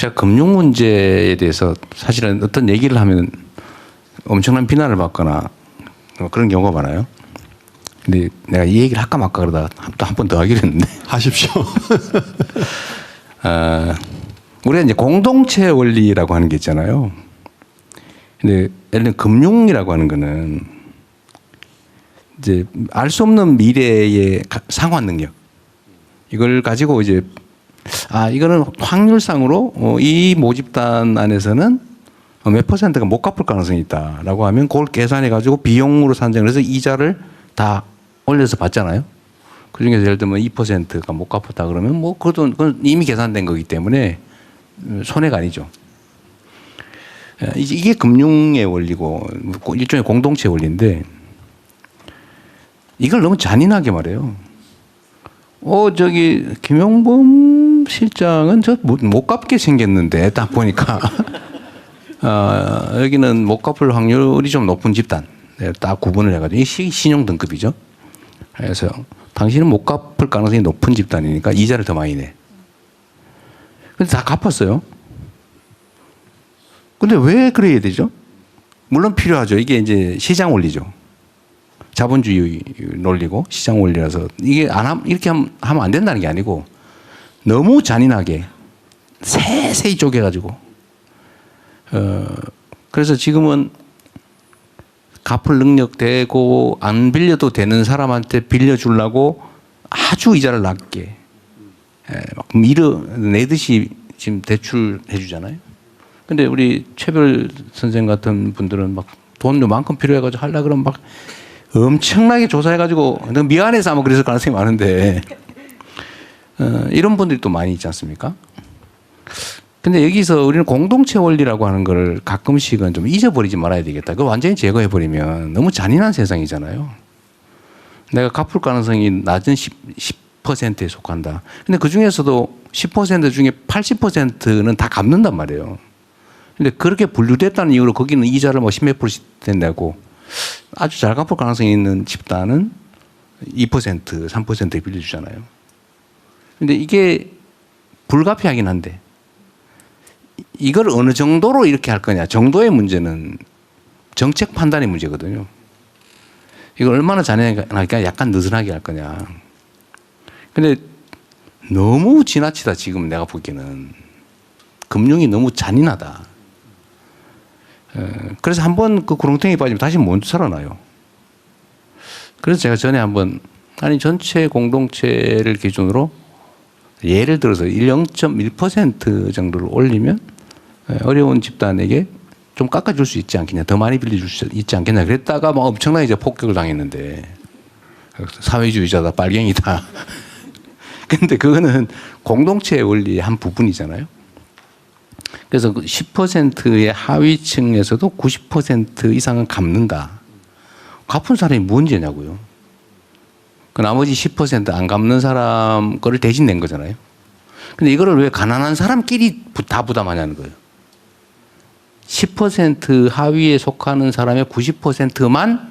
제가 금융 문제에 대해서 사실은 어떤 얘기를 하면 엄청난 비난을 받거나 그런 경우가 많아요. 근데 내가 이 얘기를 할까 말까 그러다가 또 한 번 더 하기로 했는데. 하십시오. 우리가 이제 공동체 원리라고 하는 게 있잖아요. 근데 예를 들면 금융이라고 하는 거는 이제 알 수 없는 미래의 상환 능력. 이걸 가지고 이제 이거는 확률상으로 이 모집단 안에서는 몇 퍼센트가 못 갚을 가능성이 있다라고 하면 그걸 계산해 가지고 비용으로 산정을 해서 이자를 다 올려서 받잖아요. 그 중에서 예를 들면 2%가 못 갚았다 그러면 뭐 그건 이미 계산된 거기 때문에 손해가 아니죠. 이게 금융의 원리고 일종의 공동체 원리인데 이걸 너무 잔인하게 말해요. 저기 김용범 실장은 저 못 갚게 생겼는데 딱 보니까 여기는 못 갚을 확률이 좀 높은 집단 딱 구분을 해가지고 이게 신용 등급이죠. 그래서 당신은 못 갚을 가능성이 높은 집단이니까 이자를 더 많이 내. 근데 다 갚았어요. 근데 왜 그래야 되죠? 물론 필요하죠. 이게 이제 시장 원리죠. 자본주의 논리고 시장 원리라서 이게 이렇게 하면 안 된다는 게 아니고 너무 잔인하게 세세히 쪼개가지고 그래서 지금은 갚을 능력 되고 안 빌려도 되는 사람한테 빌려주려고 아주 이자를 낮게 막 밀어내듯이 지금 대출해 주잖아요. 근데 우리 최별 선생 같은 분들은 막 돈 요만큼 필요해가지고 하려고 그러면 막 엄청나게 조사해가지고 미안해서 아마 그랬을 가능성이 많은데 이런 분들이 또 많이 있지 않습니까? 근데 여기서 우리는 공동체 원리라고 하는 걸 가끔씩은 좀 잊어버리지 말아야 되겠다. 그걸 완전히 제거해버리면 너무 잔인한 세상이잖아요. 내가 갚을 가능성이 낮은 10%에 속한다. 근데 그 중에서도 10% 중에 80%는 다 갚는단 말이에요. 근데 그렇게 분류됐다는 이유로 거기는 이자를 뭐 10몇 %씩 된다고 아주 잘 갚을 가능성이 있는 집단은 2%, 3%에 빌려주잖아요. 근데 이게 불가피하긴 한데 이걸 어느 정도로 이렇게 할 거냐. 정도의 문제는 정책 판단의 문제거든요. 이걸 얼마나 잔인하게 할까 약간 느슨하게 할 거냐. 근데 너무 지나치다 지금 내가 보기에는. 금융이 너무 잔인하다. 그래서 한번 그 구렁텅이에 빠지면 다시 못 살아나요. 그래서 제가 전에 한번 전체 공동체를 기준으로 예를 들어서 0.1% 정도를 올리면 어려운 집단에게 좀 깎아줄 수 있지 않겠냐, 더 많이 빌려줄 수 있지 않겠냐. 그랬다가 막 엄청나게 이제 폭격을 당했는데 사회주의자다, 빨갱이다. 근데 그거는 공동체의 원리의 한 부분이잖아요. 그래서 10%의 하위층에서도 90% 이상은 갚는다. 갚은 사람이 문제냐고요. 그 나머지 10%안 갚는 사람 거를 대신 낸 거잖아요. 근데 이거를 왜 가난한 사람끼리 다 부담하냐는 거예요. 10% 하위에 속하는 사람의 90%만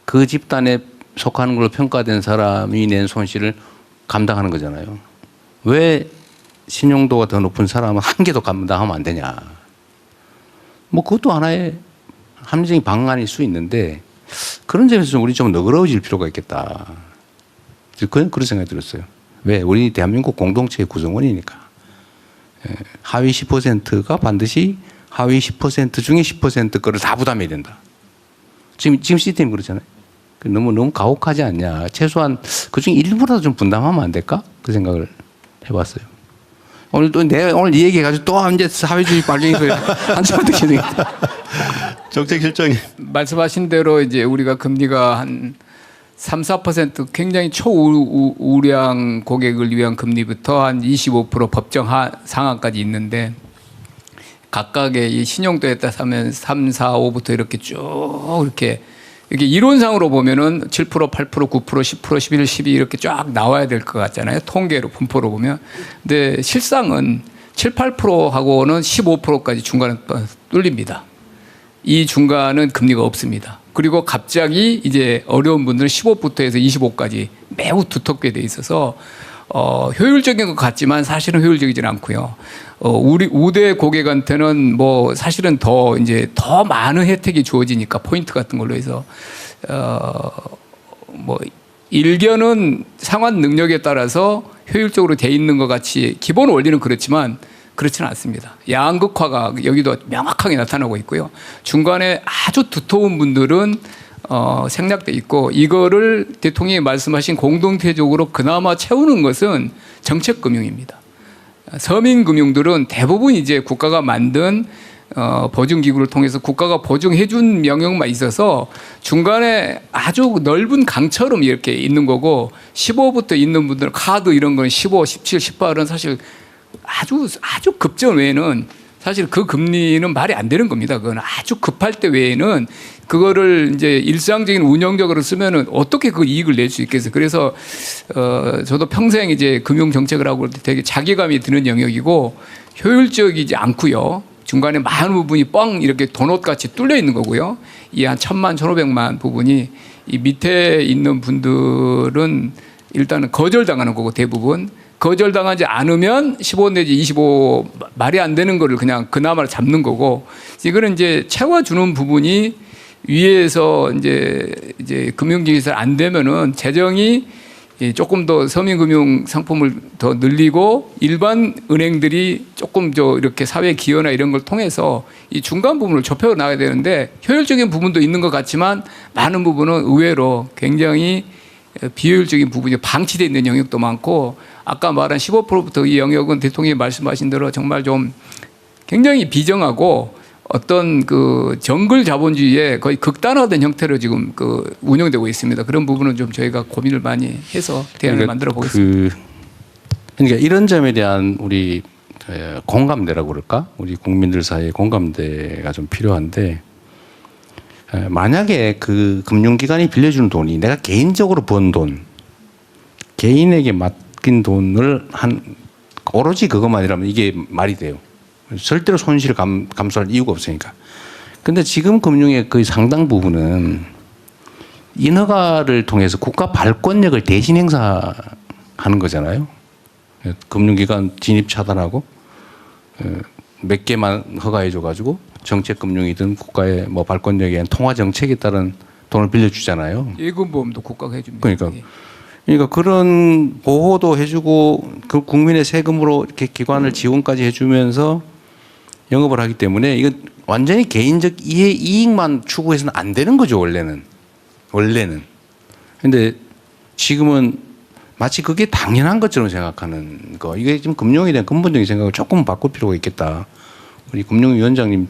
그 집단에 속하는 걸로 평가된 사람이 낸 손실을 감당하는 거잖아요. 왜 신용도가 더 높은 사람은 한 개도 감당하면 안 되냐. 뭐 그것도 하나의 합리적인 방안일 수 있는데 그런 점에서 우리 좀 너그러워질 필요가 있겠다. 그런 생각이 들었어요. 왜? 우리 대한민국 공동체의 구성원이니까. 하위 10%가 반드시 하위 10% 중에 10% 거를 다 부담해야 된다. 지금 시스템이 그렇잖아요. 너무 가혹하지 않냐. 최소한 그중에 일부라도 좀 분담하면 안 될까? 그 생각을 해봤어요. 오늘 이 얘기해가지고 또 이제 사회주의 빨갱이 소리 한참 듣게 되겠다. 정책실장님. 말씀하신 대로 이제 우리가 금리가 한 3, 4% 굉장히 초우량 고객을 위한 금리부터 한 25% 법정 상한까지 있는데 각각의 이 신용도에 따라서 3, 4, 5부터 이렇게 쭉 이렇게 이론상으로 보면은 7%, 8%, 9%, 10%, 11, 12 이렇게 쫙 나와야 될 것 같잖아요. 통계로 분포로 보면. 근데 실상은 7, 8%하고는 15%까지 중간에 뚫립니다. 이 중간은 금리가 없습니다. 그리고 갑자기 이제 어려운 분들은 15부터 해서 25까지 매우 두텁게 돼 있어서 효율적인 것 같지만 사실은 효율적이지는 않고요. 우리 우대 고객한테는 뭐 사실은 더 많은 혜택이 주어지니까 포인트 같은 걸로 해서 뭐 일견은 상환 능력에 따라서 효율적으로 돼 있는 것 같이 기본 원리는 그렇지만 그렇지는 않습니다. 양극화가 여기도 명확하게 나타나고 있고요. 중간에 아주 두터운 분들은 생략돼 있고 이거를 대통령이 말씀하신 공동체적으로 그나마 채우는 것은 정책금융입니다. 서민금융들은 대부분 이제 국가가 만든 보증기구를 통해서 국가가 보증해준 영역만 있어서 중간에 아주 넓은 강처럼 이렇게 있는 거고 15부터 있는 분들은 카드 이런 건 15, 17, 18은 사실 아주 급전 외에는 사실 그 금리는 말이 안 되는 겁니다. 그건 아주 급할 때 외에는 그거를 이제 일상적인 운영적으로 쓰면은 어떻게 그 이익을 낼 수 있겠어요. 그래서 저도 평생 이제 금융 정책을 하고 되게 자괴감이 드는 영역이고 효율적이지 않고요. 중간에 많은 부분이 뻥 이렇게 도넛같이 뚫려 있는 거고요. 이 한 1,000만, 1,500만 부분이 이 밑에 있는 분들은 일단은 거절당하는 거고 대부분 거절당하지 않으면 15 내지 25 말이 안 되는 거를 그냥 그나마 잡는 거고 이거는 이제 채워주는 부분이 위에서 이제 금융기기에서 안 되면은 재정이 조금 더 서민금융 상품을 더 늘리고 일반 은행들이 조금 이렇게 사회 기여나 이런 걸 통해서 이 중간 부분을 좁혀 나가야 되는데 효율적인 부분도 있는 것 같지만 많은 부분은 의외로 굉장히 비효율적인 부분이 방치되어 있는 영역도 많고 아까 말한 15%부터 이 영역은 대통령이 말씀하신 대로 정말 좀 굉장히 비정하고 어떤 그 정글 자본주의의 거의 극단화된 형태로 지금 운영되고 있습니다. 그런 부분은 좀 저희가 고민을 많이 해서 대안을 만들어 보겠습니다. 그러니까 이런 점에 대한 우리 공감대라고 그럴까? 우리 국민들 사이에 공감대가 좀 필요한데 만약에 그 금융기관이 빌려주는 돈이 내가 개인적으로 번 돈, 개인에게 맡긴 돈을 오로지 그것만이라면 이게 말이 돼요. 절대로 손실을 감수할 이유가 없으니까. 근데 지금 금융의 거의 상당 부분은 인허가를 통해서 국가 발권력을 대신 행사하는 거잖아요. 금융기관 진입 차단하고 몇 개만 허가해줘가지고 정책금융이든 국가의 뭐 발권력에 의한 통화정책에 따른 돈을 빌려주잖아요. 예금보험도 국가가 해줍니다. 그러니까 그런 보호도 해주고 그 국민의 세금으로 이렇게 기관을 지원까지 해주면서 영업을 하기 때문에 이건 완전히 개인적 이익만 추구해서는 안 되는 거죠, 원래는. 근데 지금은 마치 그게 당연한 것처럼 생각하는 거. 이게 지금 금융에 대한 근본적인 생각을 조금 바꿀 필요가 있겠다. 우리 금융위원장님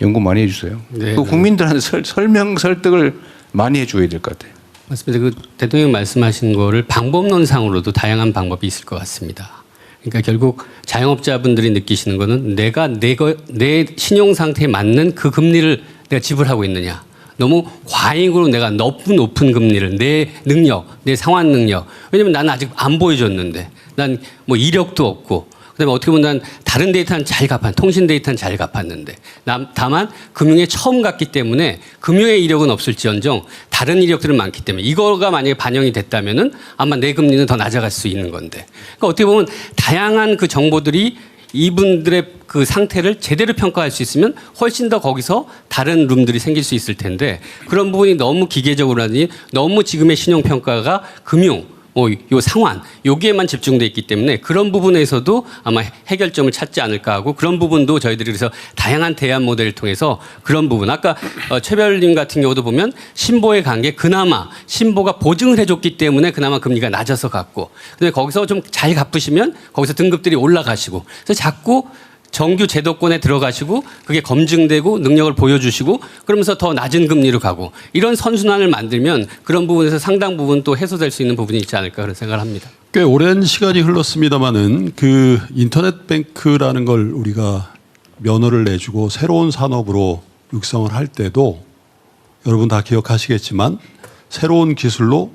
연구 많이 해주세요. 네, 그 국민들한테 설명, 설득을 많이 해줘야 될 것 같아요. 맞습니다. 그 대통령 말씀하신 거를 방법론상으로도 다양한 방법이 있을 것 같습니다. 그러니까 결국 자영업자분들이 느끼시는 거는 내가 내 신용 상태에 맞는 그 금리를 내가 지불하고 있느냐. 너무 과잉으로 내가 너무 높은 금리를 내 능력, 내 상환 능력. 왜냐면 나는 아직 안 보여줬는데 난 뭐 이력도 없고 그다음에 어떻게 보면 난 다른 데이터는 잘 갚았는데 통신 데이터는 잘 갚았는데 다만 금융에 처음 갔기 때문에 금융의 이력은 없을지언정 다른 이력들은 많기 때문에 이거가 만약에 반영이 됐다면은 아마 내 금리는 더 낮아갈 수 있는 건데 그러니까 어떻게 보면 다양한 그 정보들이 이분들의 그 상태를 제대로 평가할 수 있으면 훨씬 더 거기서 다른 룸들이 생길 수 있을 텐데 그런 부분이 너무 기계적으로 하니 너무 지금의 신용평가가 금융 요 상환 여기에만 집중돼 있기 때문에 그런 부분에서도 아마 해결점을 찾지 않을까 하고 그런 부분도 저희들이 그래서 다양한 대안 모델을 통해서 그런 부분 아까 최별님 같은 경우도 보면 신보의 관계 그나마 신보가 보증을 해줬기 때문에 그나마 금리가 낮아서 갔고 근데 거기서 좀 잘 갚으시면 거기서 등급들이 올라가시고 그래서 자꾸 정규 제도권에 들어가시고 그게 검증되고 능력을 보여주시고 그러면서 더 낮은 금리로 가고 이런 선순환을 만들면 그런 부분에서 상당 부분 또 해소될 수 있는 부분이 있지 않을까 그런 생각을 합니다. 꽤 오랜 시간이 흘렀습니다마는 그 인터넷 뱅크라는 걸 우리가 면허를 내주고 새로운 산업으로 육성을 할 때도 여러분 다 기억하시겠지만 새로운 기술로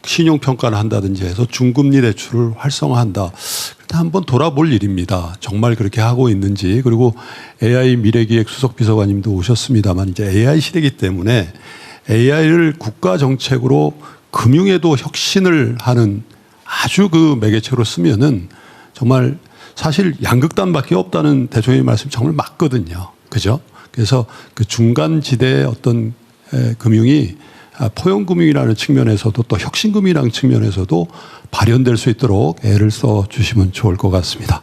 신용평가를 한다든지 해서 중금리 대출을 활성화한다. 일단 한번 돌아볼 일입니다. 정말 그렇게 하고 있는지. 그리고 AI 미래기획 수석비서관님도 오셨습니다만 이제 AI 시대이기 때문에 AI를 국가 정책으로 금융에도 혁신을 하는 아주 그 매개체로 쓰면은 정말 사실 양극단밖에 없다는 대통령의 말씀이 정말 맞거든요. 그죠? 그래서 그 중간 지대의 어떤 금융이 포용금융이라는 측면에서도 또 혁신금융이라는 측면에서도 발현될 수 있도록 애를 써 주시면 좋을 것 같습니다.